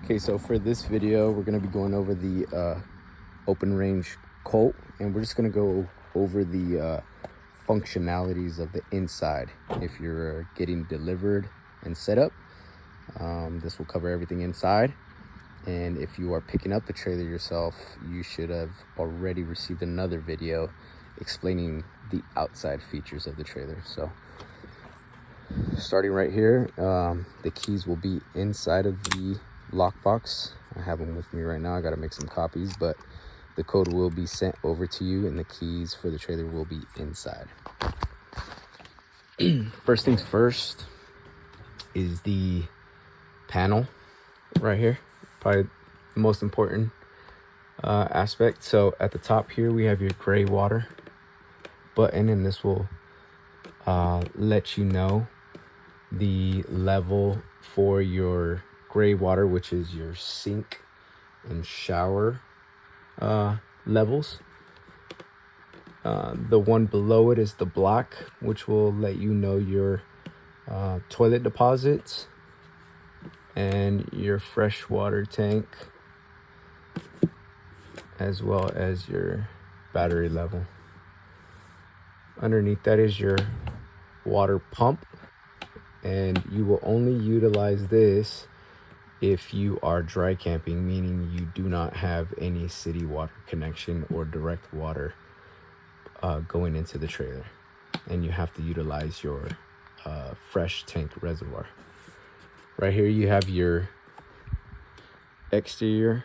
Okay, so for this video, we're going to be going over the open range colt, and we're just going to go over the functionalities of the inside. If you're getting delivered and set up, this will cover everything inside. And if you are picking up the trailer yourself, you should have already received another video explaining the outside features of the trailer. So starting right here, the keys will be inside of the lockbox. I have them with me right now. I got to make some copies, but the code will be sent over to you and the keys for the trailer will be inside. First things first is the panel right here, probably the most important aspect. So at the top here we have your gray water button, and this will let you know the level for your gray water, which is your sink and shower levels. The one below it is the black, which will let you know your toilet deposits and your freshwater tank, as well as your battery level. Underneath that is your water pump, and you will only utilize this if you are dry camping, meaning you do not have any city water connection or direct water going into the trailer, and you have to utilize your fresh tank reservoir. Right here you have your exterior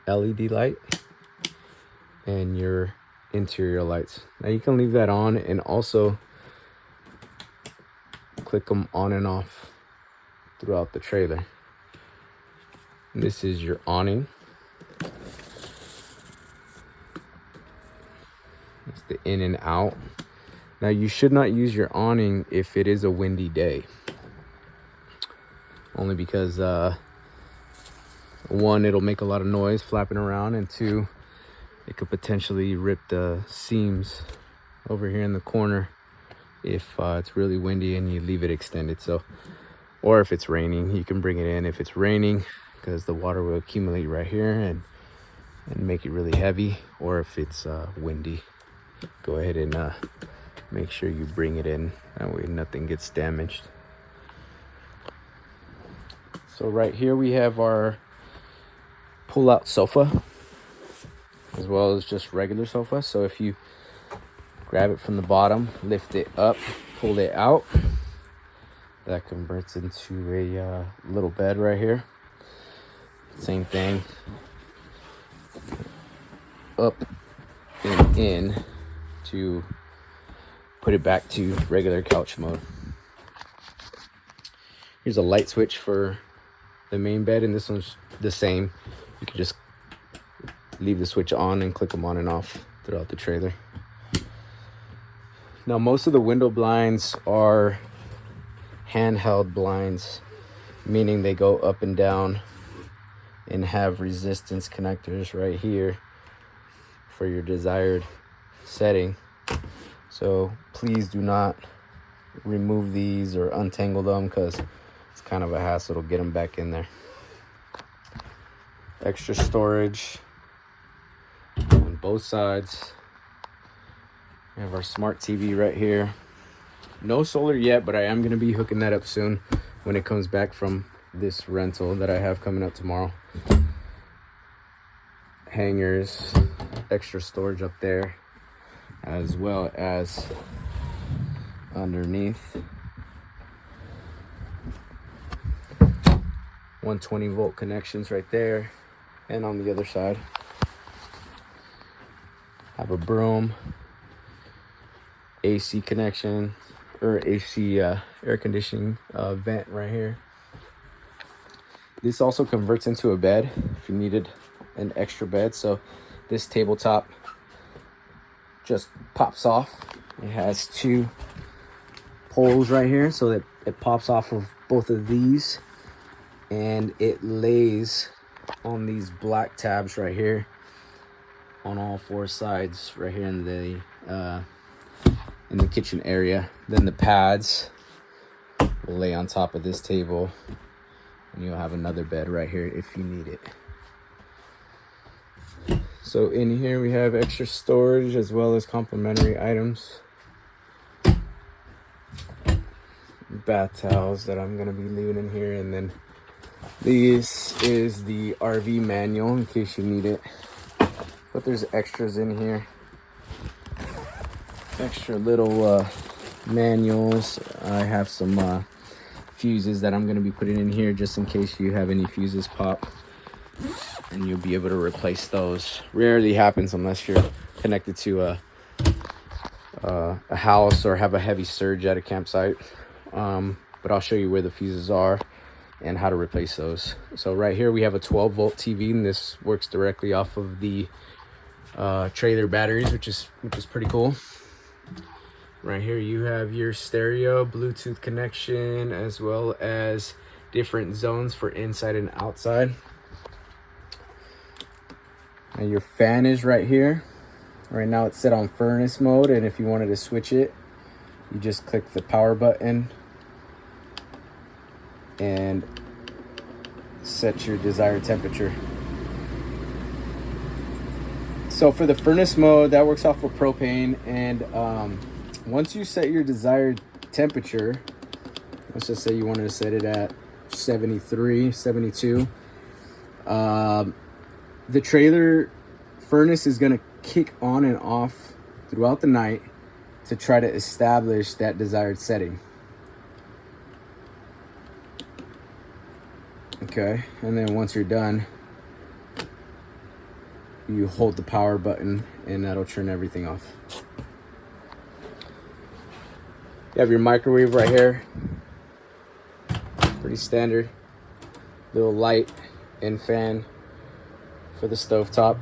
LED light and your interior lights. Now you can leave that on and also click them on and off throughout the trailer. This is your awning. It's the in and out. Now you should not use your awning if it is a windy day, only because one, it'll make a lot of noise flapping around, and two, it could potentially rip the seams over here in the corner if it's really windy and you leave it extended. So, or if it's raining, you can bring it in if it's raining, because the water will accumulate right here and make it really heavy. Or if it's windy, go ahead and make sure you bring it in, that way nothing gets damaged. So right here we have our pull-out sofa, as well as just regular sofa. So if you grab it from the bottom, lift it up, pull it out, that converts into a little bed right here. Same thing, up and in to put it back to regular couch mode. Here's a light switch for the main bed, and this one's the same. You can just leave the switch on and click them on and off throughout the trailer. Now most of the window blinds are handheld blinds, meaning they go up and down and have resistance connectors right here for your desired setting. So please do not remove these or untangle them, because it's kind of a hassle to get them back in there. Extra storage on both sides. We have our smart TV right here. No solar yet, but I am going to be hooking that up soon when it comes back from this rental that I have coming up tomorrow. Hangers, extra storage up there, as well as underneath. 120-volt connections right there, and on the other side have a broom, AC connection, or AC air conditioning vent right here. This also converts into a bed if you needed an extra bed. So this tabletop just pops off. It has two poles right here, so that it pops off of both of these, and it lays on these black tabs right here on all four sides right here in the kitchen area. Then the pads will lay on top of this table, and you'll have another bed right here if you need it. So in here we have extra storage as well as complimentary items. Bath towels that I'm gonna be leaving in here, and then this is the RV manual in case you need it. But there's extras in here, extra little manuals. I have some fuses that I'm gonna be putting in here just in case you have any fuses pop, and you'll be able to replace those. Rarely happens unless you're connected to a house or have a heavy surge at a campsite. But I'll show you where the fuses are and how to replace those. So right here we have a 12-volt TV, and this works directly off of the trailer batteries, which is pretty cool. Right here you have your stereo, Bluetooth connection, as well as different zones for inside and outside. And your fan is right here. Right now it's set on furnace mode, and if you wanted to switch it, you just click the power button and set your desired temperature. So for the furnace mode, that works off of propane, and once you set your desired temperature, let's just say you wanted to set it at 73, 72, the trailer furnace is going to kick on and off throughout the night to try to establish that desired setting. Okay, and then once you're done, you hold the power button and that'll turn everything off. You have your microwave right here. Pretty standard. Little light and fan for the stovetop.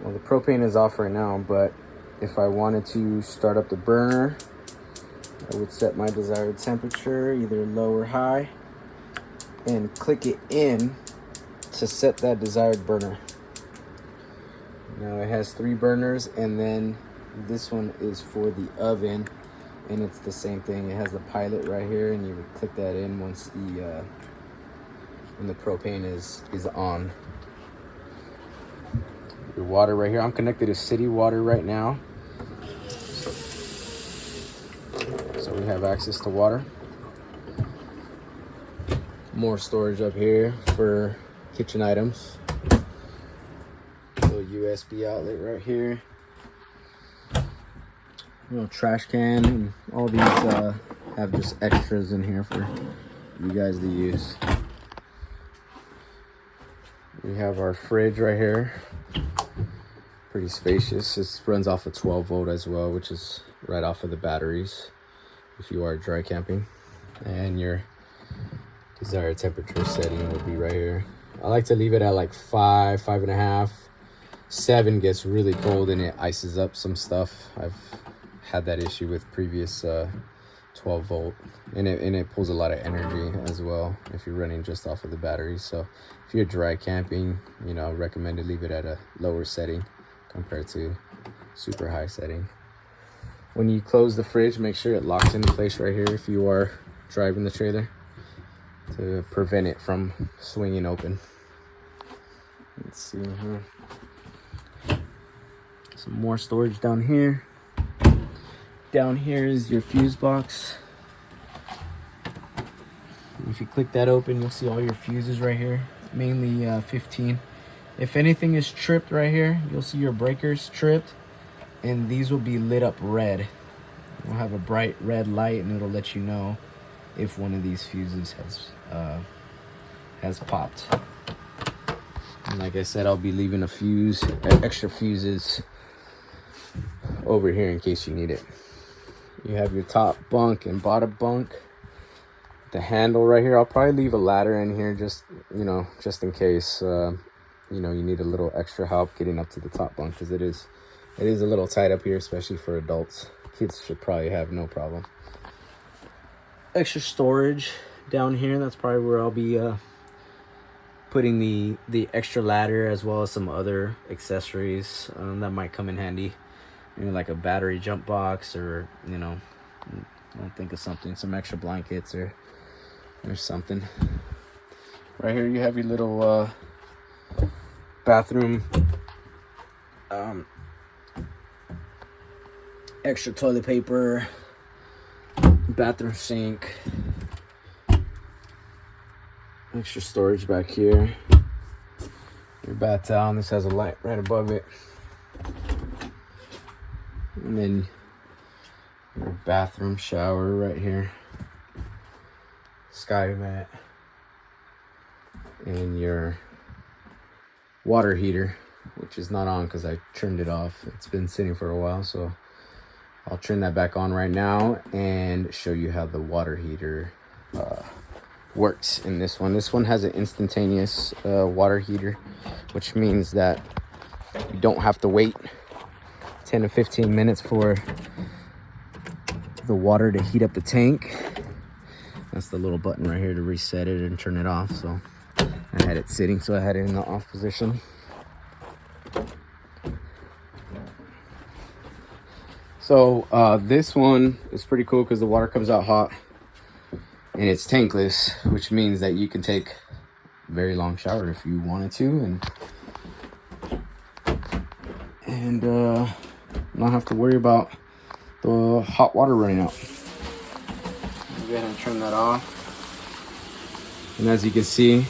Well, the propane is off right now, but if I wanted to start up the burner, I would set my desired temperature, either low or high, and click it in to set that desired burner. Now it has 3 burners, and then this one is for the oven, and it's the same thing. It has the pilot right here, and you would click that in once the when the propane is on. Your water right here. I'm connected to city water right now, so we have access to water. More storage up here for kitchen items. Little USB outlet right here. Little trash can, and all these have just extras in here for you guys to use. We have our fridge right here. Pretty spacious. This runs off of 12 volt as well, which is right off of the batteries if you are dry camping. And your desired temperature setting would be right here. I like to leave it at like 5, 5.5. 7 gets really cold and it ices up some stuff. I've had that issue with previous 12 volt, and it pulls a lot of energy as well if you're running just off of the batteries. So if you're dry camping, you know, I recommend to leave it at a lower setting compared to super high setting. When you close the fridge, make sure it locks into place right here if you are driving the trailer, to prevent it from swinging open. Let's see here. Some more storage down here. Down here is your fuse box. If you click that open, you'll see all your fuses right here, mainly 15. If anything is tripped right here, you'll see your breakers tripped, and these will be lit up red. We'll have a bright red light, and it'll let you know if one of these fuses has popped. And like I said, I'll be leaving extra fuses over here in case you need it. You have your top bunk and bottom bunk. The handle right here, I'll probably leave a ladder in here just in case you need a little extra help getting up to the top bunk, because it is a little tight up here, especially for adults. Kids should probably have no problem. Extra storage down here. That's probably where I'll be putting the extra ladder as well as some other accessories that might come in handy. Maybe like a battery jump box, or you know, I'll think of something, some extra blankets or something. Right here you have your little bathroom, extra toilet paper, bathroom sink, extra storage back here, your bath towel, and this has a light right above it, and then your bathroom shower right here, sky mat, and your water heater, which is not on because I turned it off. It's been sitting for a while, so I'll turn that back on right now and show you how the water heater works in this one. This one has an instantaneous water heater, which means that you don't have to wait 10 to 15 minutes for the water to heat up the tank. That's the little button right here to reset it and turn it off. So I had it sitting, so I had it in the off position. So this one is pretty cool because the water comes out hot and it's tankless, which means that you can take a very long shower if you wanted to, and not have to worry about the hot water running out. Go ahead and turn that off, and as you can see,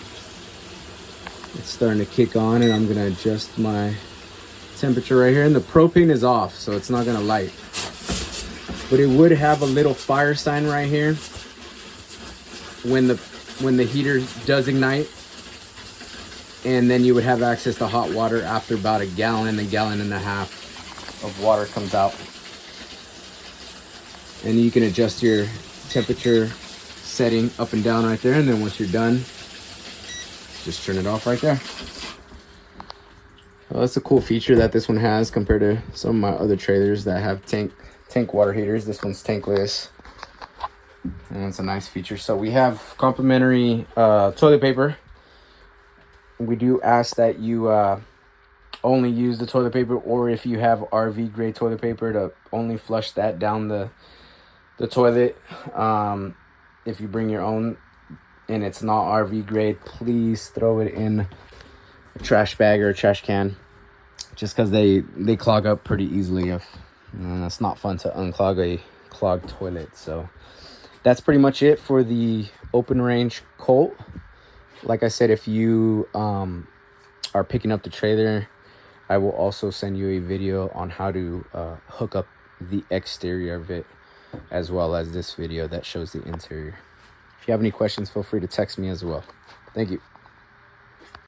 it's starting to kick on, and I'm gonna adjust my temperature right here, and the propane is off, so it's not gonna light, but it would have a little fire sign right here when the heater does ignite, and then you would have access to hot water after about a gallon and a half of water comes out. And you can adjust your temperature setting up and down right there, and then once you're done, just turn it off right there. Well, that's a cool feature that this one has compared to some of my other trailers that have tank water heaters. This one's tankless, and it's a nice feature. So we have complimentary toilet paper. We do ask that you only use the toilet paper, or if you have RV grade toilet paper, to only flush that down the toilet. If you bring your own and it's not RV grade, please throw it in a trash bag or a trash can, just because they clog up pretty easily. And it's not fun to unclog a clogged toilet. So that's pretty much it for the open range Colt. Like I said, if you are picking up the trailer, I will also send you a video on how to hook up the exterior of it, as well as this video that shows the interior. If you have any questions, feel free to text me as well. Thank you.